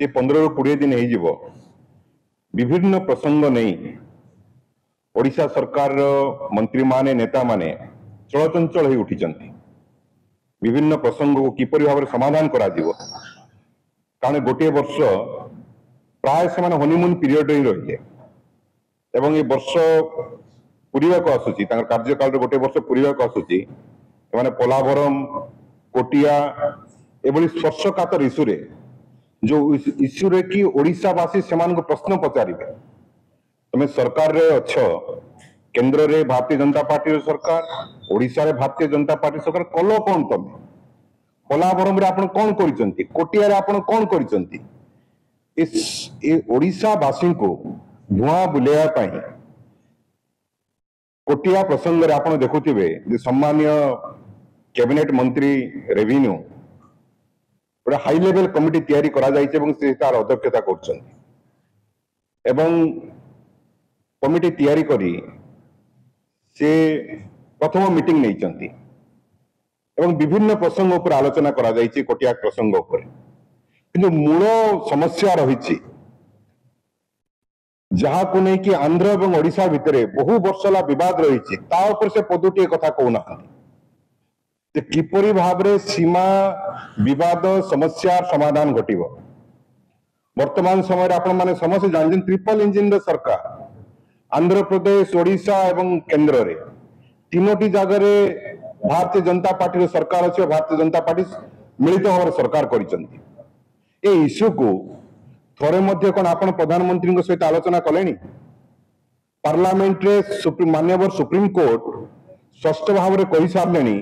ये 15 ରୁ 20 दिन हो विभिन्न प्रसंग नहीं ओडिशा सरकार मंत्री माने नेता माने चलचंचल हो उठी विभिन्न प्रसंग को किपरि भाव समाधान करा जीवो कारण गोटे वर्ष प्राय से हनीमून पीरियड ही रही एवं ये वर्ष पूरीवा को आसुची कार्यकाल गोटे वर्ष पूरीवा को आसुची माने पोलाभरम कोटिया एभली स्पर्शकातर इश्यूरे जो इश्यू रे कि ओडिशावासी सेमान को प्रश्न पचारिबे तुम सरकार रे अच्छ केंद्र रे भारतीय जनता पार्टी सरकार ओडिशा रे भारतीय जनता पार्टी सरकार कलो कौन तुम पोलाभरम रे आपण कौन करिसंती कोटिया रे आपण कौन करिसंती इस ओडिशा वासी को धुआं बुलेया पाई कोटिया प्रसंग रे आपण देखुथिबे जे सम्माननीय कैबिनेट मंत्री रेवेन्यू पूरा हाई लेवल कमिटी तैयारी करा जाइछे एवं से तार अध्यक्षता करछन्ती एवं कमिटी तैयारी करी से प्रथम मीटिंग नैचंती एवं विभिन्न प्रसंग उपर आलोचना करा जाइछे कोटिया प्रसंग उपर किंतु मूल समस्या रहिछि जहा को नहीं कि आंध्र एवं ओडिशा भितरे बहु वर्षला विवाद रहिछि ता उपर से पदुटी कथा कहना किपरि भाव रे सीमा विवाद समस्या समाधान घटिबो वर्तमान समय आपण माने समस्त जानजन ट्रिपल इंजिन रे सरकार आंध्र प्रदेश ओडिशा एवं केंद्र रे तीनोटी जगह रे भारतीय जनता पार्टी रे सरकार अछि भारतीय जनता पार्टी मिलित भाव सरकार करिसंती ए इश्यू को थोड़े मध्य कोन आपण प्रधानमंत्री को सहित आलोचना कलेनी पार्लियामेंट रे माननीय सुप्रीम कोर्ट स्पष्ट भाव रे कहि सारलेनी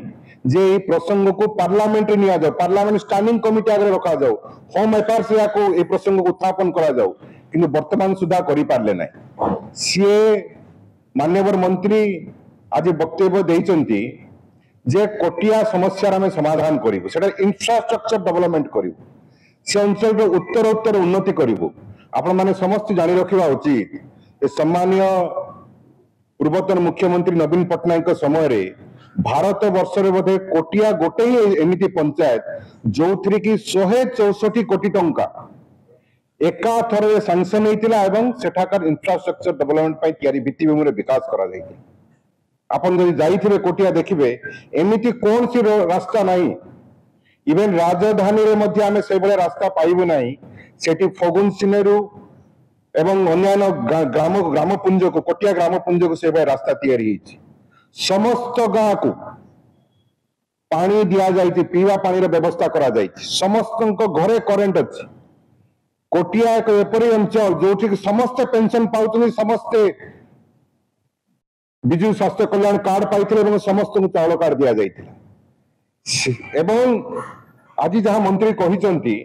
जे प्रसंग को पार्लियामेंट रे निया जाओ पार्लियामेंट स्टैंडिंग कमिटी आगे रखा जाओ होम अफेयर्स को ए प्रसंग को उत्थापन करा जाओ किंतु वर्तमान सुधा करि पारले नै सीए माननीय मंत्री आज वक्तव्य देइचंती जे कोटिया समस्या रे समाधान करिवो सेटा इंफ्रास्ट्रक्चर डेवलपमेंट करिवो से अंचल रे उत्तर उन्नति करिवो आपण माने समस्त जानि रखिबा उचित ए सम्माननीय पूर्वतन मुख्यमंत्री नवीन पटनायक समय रे भारत वर्ष रे बोधे कोटिया गोटे ही एमिति पंचायत जो थी कि 164 कोटी टंका एका थर सैंक्शन होता एवं सेठाकार इंफ्रास्ट्रक्चर डेवलपमेंट पाई तैयारी भित्तिभूमि रे विकास करा जाइए आपन जदि जाइथिबे कोटिया देखिबे एमिति कौन सी रास्ता नहीं इवेन राजधानी रे मध्य आमे से बळे रास्ता पाइबो नहीं सेठी फगुन सिनेरु एवं अन्यान्य ग्रामपुंज को कोटिया ग्रामपुंज को से बळे रास्ता तैयारी होइछि समस्त गाँ को पानी दिया जाइए पीवा पानी रे व्यवस्था करा जाइए समस्त घरे करेंट अच्छी कोटिया एक एपरी अंचल जो समस्त पेंशन पाउछन समस्ते विजु स्वास्थ्य कल्याण कार्ड पाई समस्त को चाउल कार्ड दिया जाइए एवं आज जहाँ मंत्री कहिसंती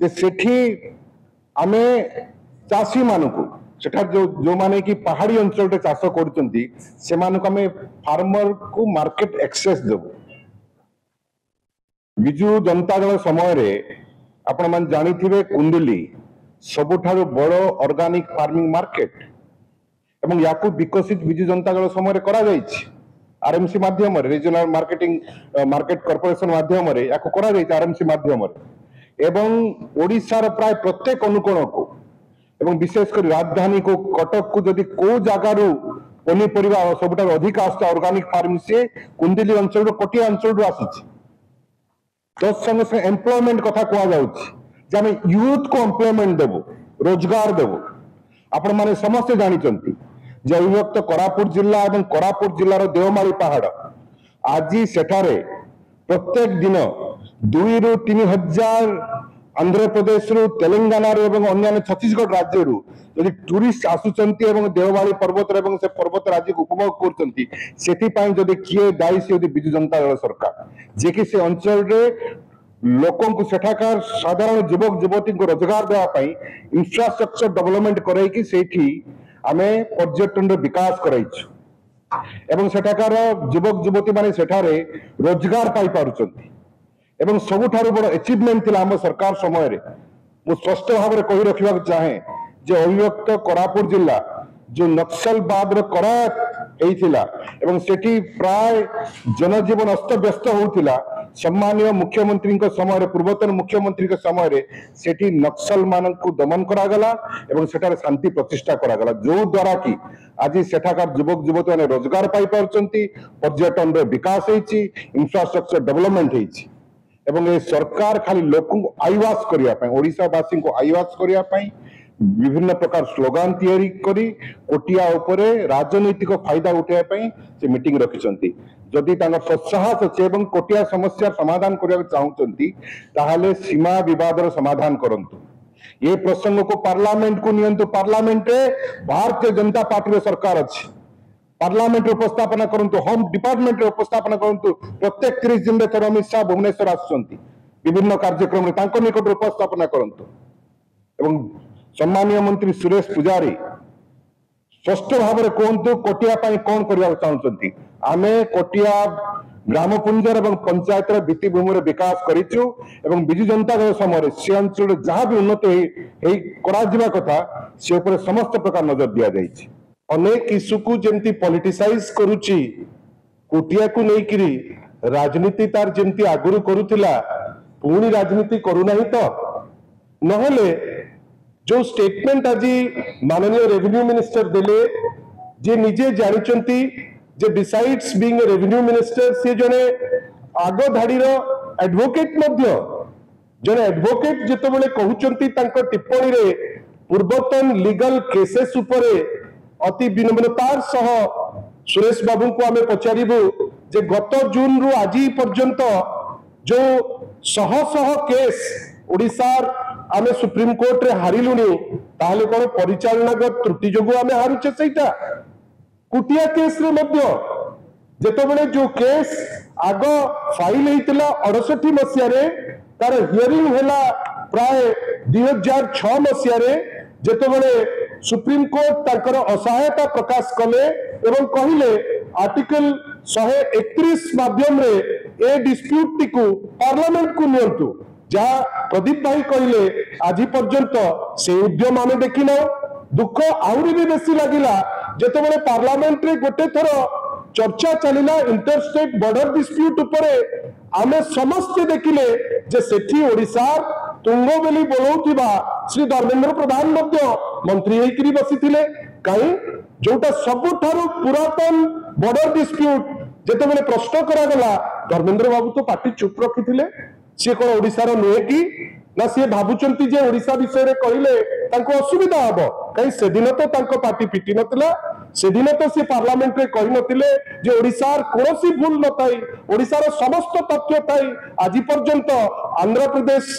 जे सेठी आमे चाषी मानकु सेठा जो माने कि पहाड़ी अंचल रे चाष करचंती से मानक हमें फार्मर को मार्केट एक्सेस देबो बिजु जनता दल समय रे आपण मान जानिथिबे कुंडली सबुठारो बड़ो ऑर्गेनिक फार्मिंग मार्केट एवं याकू विकसित बिजु जनता दल समय रे करा जाइछि आरएमसी माध्यम रे रीजनल मार्केट कॉर्पोरेशन माध्यम रे याकू करा जाइछि आरएमसी माध्यम रे एवं ओडिसा रो प्राय प्रत्येक अनुकोण को एवं विशेषकर राजधानी को कटक को जदि को जगार पनीपरिया सब अधिक आसता ऑर्गेनिक फार्मिंग से कुंडली अंचल कोटिया अंचल आसी तत्संगे से एम्प्लॉयमेंट कथा कह जाए यूथ को एम्प्लॉयमेंट देवो रोजगार देवो आपण माने समस्त जानिचंती जे अविभक्त कोरापुट जिला एवं कोरापुट जिलार देवमाली पहाड़ आज सेठारे प्रत्येक दिन 2 ରୁ 3 हजार आंध्र प्रदेश रु तेलंगाना रू एवं अन्य छत्तीसगढ़ राज्य रु यदि टूरिस्ट आसुचंती एवं देवमाली पर्वत एवं से पर्वत राज्य को उपभोग करचंती सेठी पई जदि किए दायी से बिजु जनता दल सरकार जे कि से अंचल रे लोकों को सेठाकार साधारण युवक युवती को रोजगार देवा पई इंफ्रास्ट्रक्चर डेवलपमेंट कराई कि सेठी आमे पर्यटन रे विकास कराइछु एवं सेठाकार युवक युवती माने सेठारे रोजगार पाई पारुचंती एवं सबुठारु बड़ अचीवमेंट थिला हम सरकार समय रे मु स्पष्ट भाव में कही रखा चाहे जे अविभक्त कोरापुट जिला जो नक्सलवाद करा एवं सेठी प्राय जनजीवन अस्त व्यस्त होउथिला सम्मानीय मुख्यमंत्री समय पूर्वतन मुख्यमंत्री समय सेठी नक्सल मान को दमन करागला एवं सेठार शांति प्रतिष्ठा करागला जो द्वारा कि आज सेठाकार युवक युवती मैंने रोजगार पाई पारुचंती पर्यटन रे विकास होईची इंफ्रास्ट्रक्चर डेवलपमेंट होईची एवं ये सरकार खाली लोक आईवास करने ओडिशावासी को आईवास करने विभिन्न प्रकार स्लोगान तैयारी करी कोटिया उपरे राजनैतिक फायदा उठाइबा से मीटिंग रखिछंती जदि सत्साहस अच्छे और कोटिया समस्या समाधान करने चाहते ताहले सीमा विवादर समाधान करंतु ये प्रसंग को पार्लियामेंट को नियंतु पार्लियामेंट रे भारतीय जनता पार्टी रे सरकार अच्छी पार्लियामेंट उपस्थापना करंतु होम डिपार्टमेंट उपस्थापना करंतु प्रत्येक 30 दिन थर अमित शाह भुवनेश्वर आसुचंती विभिन्न कार्यक्रम रे तांको निकट उपस्थापना करंतु एवं सम्मानीय मंत्री सुरेश पुजारी स्पष्ट भाव में कहतु कोटिया कौन करने चाहते आमे कोटिया ग्रामपुंजर एवं पंचायत भित्तिभूमि विकास करिचु एवं बिजु जनता दल समय से अंचल जहाँ भी उन्नति करा कथा से ऊपर समस्त प्रकार नजर दि जाइए अनेक इश्यू को जमती पॉलिटिसाइज करुची कोटिया को लेकिन राजनीति तार जमती आगुरी करुथिला पुणी राजनीति करूना तो नहले जो स्टेटमेंट आज माननीय रेवेन्यू मिनिस्टर देले जे निजे जानिचंती जे decides being a revenue minister से जने आगो धाड़ीर एडवोकेट मध्य जने एडवोकेट जेतेबेले कहउचंती तांको टिप्पणी रे पूर्वतन लीगल केसेस उपरे अति विनम्रतार सह सुरेश बाबू को आमे पचारिबु जे गत जून रु आज पर्यंत जो शह शह केस ओडिसार आमे सुप्रीम कोर्ट रे हारिलुनी ताहले कोन परिचालनागत त्रुटि जोगु आमे हारुचे सेटा कुटिया केस रे मध्य जेतेबेले जो केस आग फाइल हेतिला 68 मसिया रे तार हियरिंग होला प्राय 2006 मसिया रे जेतेबेले सुप्रीम कोर्ट ताकर असहायता प्रकाश कले एवं कहिले आर्टिकल 131 माध्यम रे ए डिस्प्यूट टिकु पार्लियामेंट को नियंतु जहाँ प्रदीप भाई कहले आज पर्यंत से उद्यम आम देखना दुख आहरी भी बेसी लगिला जेतेबेले पार्लियामेंट रे गोटे थर चर्चा चलिला इंटरस्टेट बॉर्डर डिस्प्यूट उपरे आमे समस्त देखिले जे सेठी ओडिसार तुंगो बेली बोलौथिबा श्री धर्मेंद्र प्रधान मध्य मंत्री हेकरी बसिथिले काई जोटा सबुठारु पुरातन बॉर्डर डिस्प्यूट जेतेबेले प्रश्न करा गला धर्मेंद्र बाबू तो पार्टी चुप रखिथिले सी कौन ओडिशार नुहे कि ना सी भावुचंती जे ओडिशा विषय रे कहले तांको असुविधा हबो कहीं से दिन तो तांको पार्टी फिटी नतला से दिन तो सी पार्लियामेंट रे कहि नथिले जे ओडिशार कोनोसी भूल नथाई ओडिशार समस्त तथ्य थाई आज पर्यंत आंध्र प्रदेश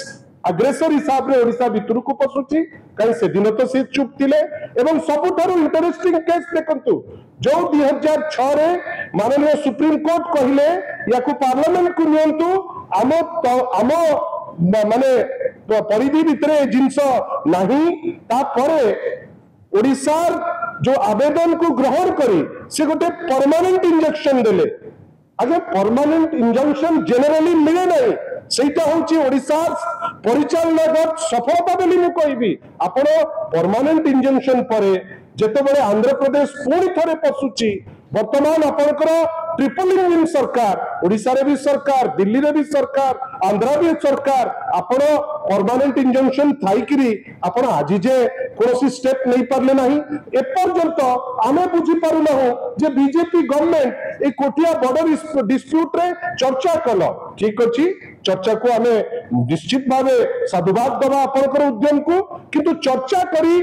अग्रेसर हिसाब रे ओडिशा भितर को पसुची कहीं से दिन तो सी चुप थिले एवं सबुठारु इंटरेस्टिंग केस देखंतु जो 2006 रे माननीय सुप्रीम कोर्ट कहले याकू पार्लियामेंट को नियंतु आम माने परिधि भितर जिनस नहीं तापरे ओडिशार जो आवेदन को ग्रहण करी से गोटे परमानेंट इंजेक्शन देले आगे परमानेंट इंजंक्शन जेनराली मिले नहीं सेटा होची ओडिशार परिचालनागत सफलता बोली मु कहबी आपण परमानेंट इंजंक्शन परे जेतेबेले आंध्र प्रदेश पुणी थरे पसुची वर्तमान आपनकर ट्रिपल इंजिन सरकार ओडिशा रे भी सरकार दिल्ली रे भी सरकार आंध्र भी सरकार आपण परमानेंट इंजंक्शन थाइकिरी आपण आज जे कोनोसी स्टेप नहीं पारले नहीं ए पर्यंत आमे बुझी पारु ना जे बीजेपी गवर्नमेंट ए कोटिया बॉर्डर डिस्प्यूट रे चर्चा कलो ठीक अछि चर्चा को आमे निश्चित भावे साधुवाद दबा आपनकर उद्यम को किंतु चर्चा करी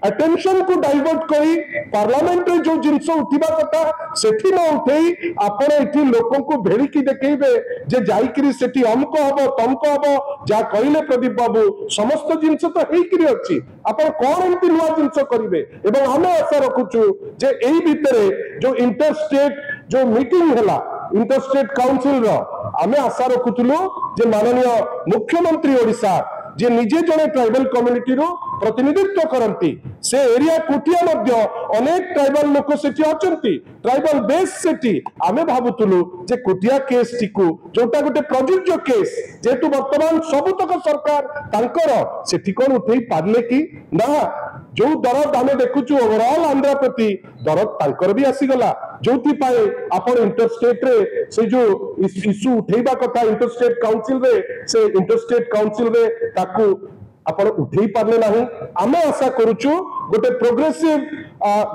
अटेंशन को डाइवर्ट करी पार्लियामेंट रे जो जिंस उठिबा कथा सेठी न उठेई आपण एठी लोकन को भेड़िकी देखेबे जे जाईकरी सेठी अमक हबो तमक हबो जा कहिले प्रदीप बाबू समस्त जिंस तो हेइकरी अछि आपण कोन एंती नुवा जिंस करिवे एवं हमें आशा रखुछु जे एही भितरे जो इंटरस्टेट जो मीटिंग हला इंटरस्टेट काउंसिल रो आमे आशा रखुथुलु जे माननीय मुख्यमंत्री ओडिशा जे निजे जने ट्राइबल कम्युनिटी रो प्रतिनिधित्व करंती से एरिया कुटिया मध्य अनेक ट्राइबल लोक सेठी अचंती ट्राइबल बेस सेठी आमे भाबुतुलु जे कुटिया केस टिकु जोटा गोटे प्रযোज्य केस जेतु वर्तमान सबुतक सरकार तांकर सेठी कोन उठेई पारले कि ना जो दरद आम देखुचु ओवरऑल आंध्र प्रति दरद तांकर भी आसीगला जो आपण इंटरस्टेट रे से जो इश्यू उठेबा कथा इंटरस्टेट काउंसिल रे से इंटरस्टेट काउंसिल रे ताकू आपण उठेई पारले नाही आमे आशा करूचु गोटे प्रोग्रेसिव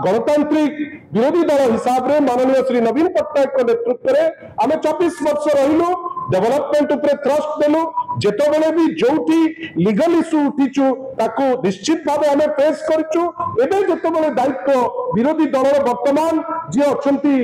गणतांत्रिक विरोधी दल हिसाब रे माननीय श्री नवीन पट्टनायक नेतृत्व रे आमे 24 वर्ष रहिलु डेवलपमेंट उपरे थ्रस्ट देलु जेतो बेले भी जोठी लीगल इश्यू उठिचु ताकू निश्चित भाबे आमे फेस करचु एबे जेतो बेले दायित्व विरोधी दल वर्तमान जे अछंती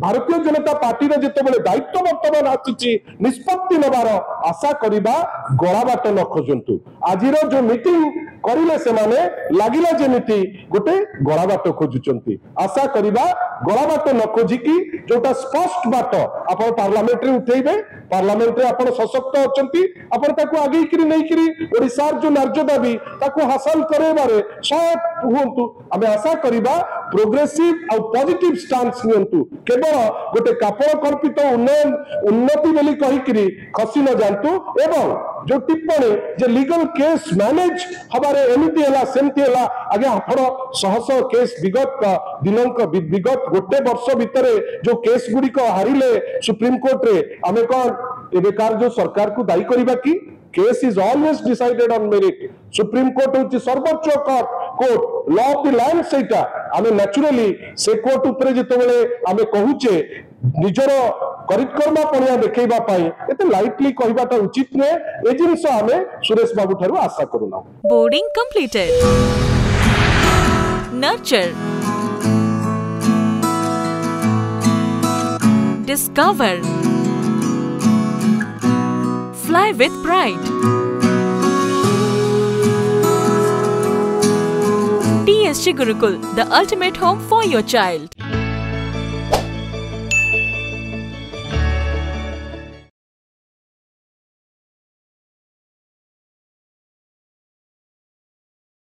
भारतीय जनता पार्टी रे जेतो बेले दायित्व वर्तमान आछिची निष्पत्ति नबार आशा करिबा गळा बाट न खोजंतु आजिरो जो मीटिंग करिले से माने लागिला जेमिति गोटे गळा बाट खोजुचंती आशा करिबा गळा बाट न खोजिकी जोटा स्पष्ट बाट आपण पार्लियामेंट रे उठेइबे पार्लियामेंट रे आपण सशक्त अछंती आपण ताको आगे करी नहीं करी ओडिसार जो न्याय दाबी ताको हासिल करेबारे सहायक हुंतु आमे आशा करिबा प्रोग्रेसिव और पॉजिटिव स्टांस नियंतु केवल गोटे कापड़ कल्पित उन्नति बोली कहि करी खसी न जानतु एवं जो टिप्पणी जे लीगल केस मैनेज हबारे एमिति हला सेमति हला आगे आपण सहस केस विगत दिनक विगत गोटे वर्ष भितरे जो केस गुडी को हारिले सुप्रीम कोर्ट रे आमे कोन एबेकार जो सरकार को दायी करिबा की case is always decided on merit supreme court होची सर्वोच्च court law of the land सेटा आमे नेचुरली से कोर्ट ऊपर जेते बेले आमे कहूचे निजर करितकर्मा पणिया देखैबा पाई एते लाइटली कहिबाटा उचित ने ए जिंस आमे सुरेश बाबू थारु आशा करूना boarding completed nurture discover Fly with pride. TSG Gurukul, the ultimate home for your child.